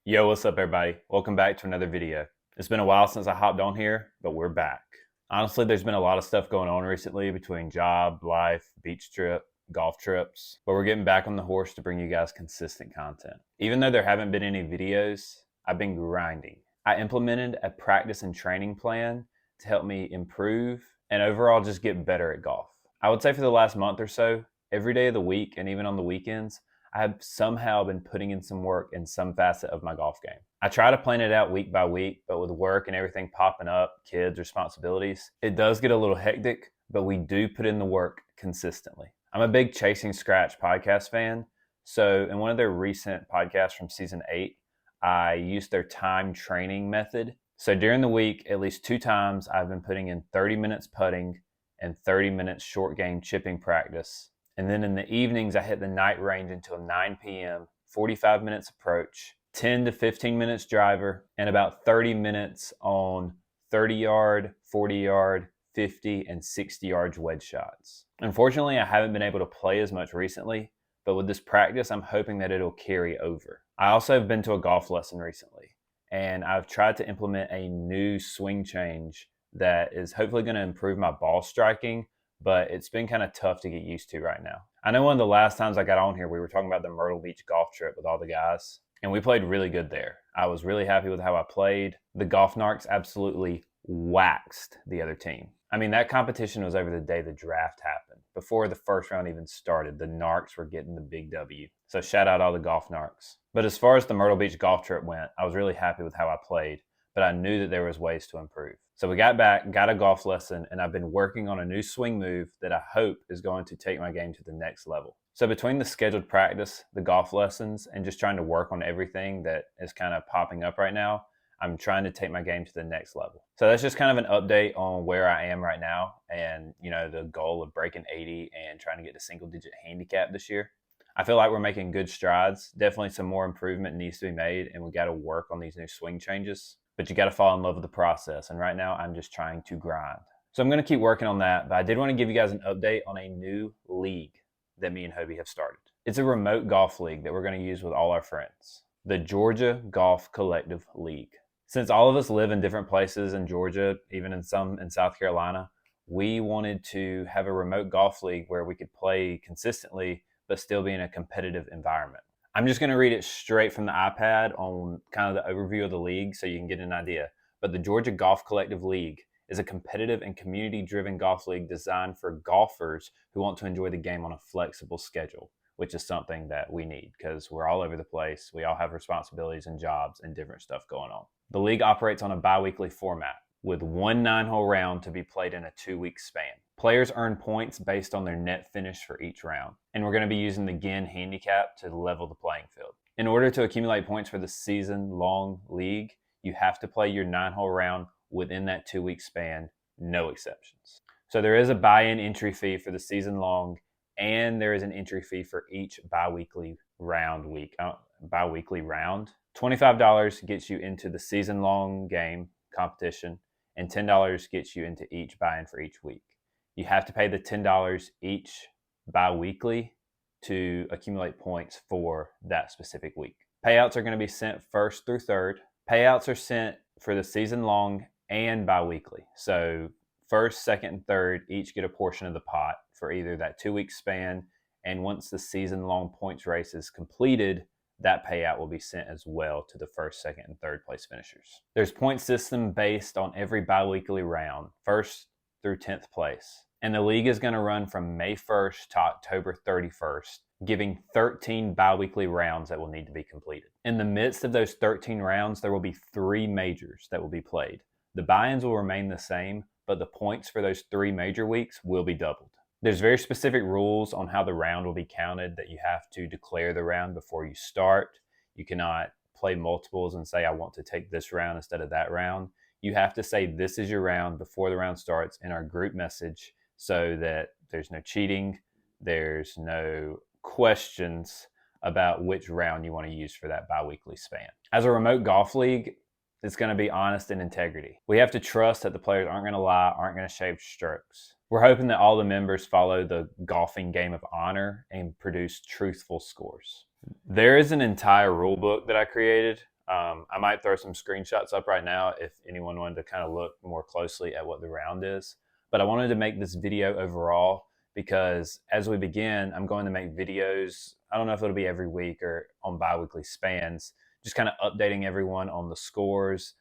Yo, what's up everybody? Welcome back to another video. It's been a while since I hopped on here, but we're back. Honestly, there's been a lot of stuff going on recently between job, life, beach trip, golf trips, but we're getting back on the horse to bring you guys consistent content. Even though there haven't been any videos, I've been grinding. I implemented a practice and training plan to help me improve and overall just get better at golf. I would say for the last month or so, every day of the week and even on the weekends, I have somehow been putting in some work in some facet of my golf game. I try to plan it out week by week, but with work and everything popping up, kids, responsibilities, it does get a little hectic, but we do put in the work consistently. I'm a big Chasing Scratch podcast fan, so in one of their recent podcasts from season 8, I used their time training method. So during the week, at least 2 times, I've been putting in 30 minutes putting and 30 minutes short game chipping practice. And then in the evenings, I hit the night range until 9 p.m., 45 minutes approach, 10 to 15 minutes driver, and about 30 minutes on 30-yard, 40-yard, 50, and 60-yard wedge shots. Unfortunately, I haven't been able to play as much recently, but with this practice, I'm hoping that it'll carry over. I also have been to a golf lesson recently, and I've tried to implement a new swing change that is hopefully going to improve my ball striking, but it's been kind of tough to get used to right now. I know one of the last times I got on here, we were talking about the Myrtle Beach golf trip with all the guys, and we played really good there. I was really happy with how I played. The golf narcs absolutely waxed the other team. I mean, that competition was over the day the draft happened. Before the first round even started, the narcs were getting the big W. So shout out all the golf narcs. But as far as the Myrtle Beach golf trip went, I was really happy with how I played, but I knew that there was ways to improve. So we got back, got a golf lesson, and I've been working on a new swing move that I hope is going to take my game to the next level. So between the scheduled practice, the golf lessons, and just trying to work on everything that is kind of popping up right now, I'm trying to take my game to the next level. So that's just kind of an update on where I am right now and, the goal of breaking 80 and trying to get to single digit handicap this year. I feel like we're making good strides. Definitely some more improvement needs to be made, and we got to work on these new swing changes. But you got to fall in love with the process. And right now, I'm just trying to grind. So I'm going to keep working on that. But I did want to give you guys an update on a new league that me and Hobie have started. It's a remote golf league that we're going to use with all our friends. The Georgia Golf Collective League. Since all of us live in different places in Georgia, even in some in South Carolina, we wanted to have a remote golf league where we could play consistently, but still be in a competitive environment. I'm just going to read it straight from the iPad on kind of the overview of the league so you can get an idea. But the Georgia Golf Collective League is a competitive and community-driven golf league designed for golfers who want to enjoy the game on a flexible schedule, which is something that we need because we're all over the place. We all have responsibilities and jobs and different stuff going on. The league operates on a bi-weekly format with one 9-hole round to be played in a 2-week span. Players earn points based on their net finish for each round, and we're going to be using the GIN handicap to level the playing field. In order to accumulate points for the season-long league, you have to play your 9-hole round within that 2-week span, no exceptions. So there is a buy-in entry fee for the season-long, and there is an entry fee for each bi-weekly round. $25 gets you into the season-long game competition, and $10 gets you into each buy-in for each week. You have to pay the $10 each bi-weekly to accumulate points for that specific week. Payouts are going to be sent first through third. Payouts are sent for the season long and bi-weekly. So first, second, and third each get a portion of the pot for either that 2-week span, and once the season long points race is completed, that payout will be sent as well to the first, second, and third place finishers. There's point system based on every bi-weekly round, first through 10th place. And the league is going to run from May 1st to October 31st, giving 13 bi-weekly rounds that will need to be completed. In the midst of those 13 rounds, there will be 3 majors that will be played. The buy-ins will remain the same, but the points for those 3 major weeks will be doubled. There's very specific rules on how the round will be counted, that you have to declare the round before you start. You cannot play multiples and say, I want to take this round instead of that round. You have to say this is your round before the round starts in our group message so that there's no cheating, there's no questions about which round you want to use for that bi-weekly span. As a remote golf league, it's going to be honest and integrity. We have to trust that the players aren't going to lie, aren't going to shave strokes. We're hoping that all the members follow the golfing game of honor and produce truthful scores. There is an entire rule book that I created. I might throw some screenshots up right now if anyone wanted to kind of look more closely at what the round is. But I wanted to make this video overall because as we begin, I'm going to make videos. I don't know if it'll be every week or on bi-weekly spans, just kind of updating everyone on the scores.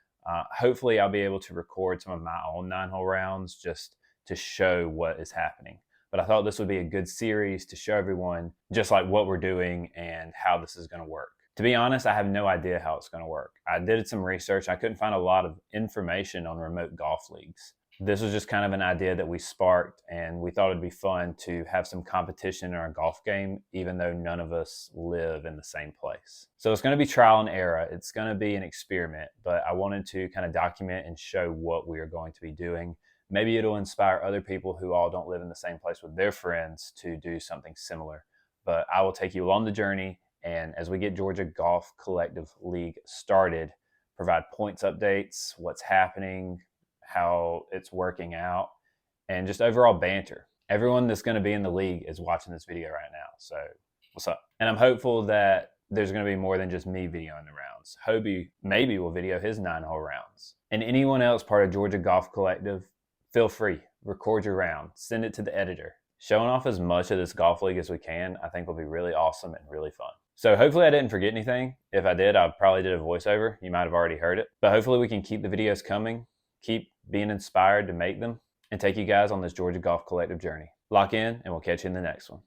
Hopefully I'll be able to record some of my own 9-hole rounds just to show what is happening. But I thought this would be a good series to show everyone just like what we're doing and how this is going to work. To be honest, I have no idea how it's going to work. I did some research. I couldn't find a lot of information on remote golf leagues. This was just kind of an idea that we sparked, and we thought it'd be fun to have some competition in our golf game, even though none of us live in the same place. So it's going to be trial and error. It's going to be an experiment, but I wanted to kind of document and show what we are going to be doing. Maybe it'll inspire other people who all don't live in the same place with their friends to do something similar. But I will take you along the journey, and as we get Georgia Golf Collective League started, provide points updates, what's happening, how it's working out, and just overall banter. Everyone that's going to be in the league is watching this video right now, so what's up? And I'm hopeful that there's going to be more than just me videoing the rounds. Hobie maybe will video his 9-hole rounds. And anyone else part of Georgia Golf Collective, feel free, record your round, send it to the editor. Showing off as much of this golf league as we can, I think will be really awesome and really fun. So hopefully I didn't forget anything. If I did, I probably did a voiceover. You might have already heard it. But hopefully we can keep the videos coming, keep being inspired to make them, and take you guys on this Georgia Golf Collective journey. Lock in, and we'll catch you in the next one.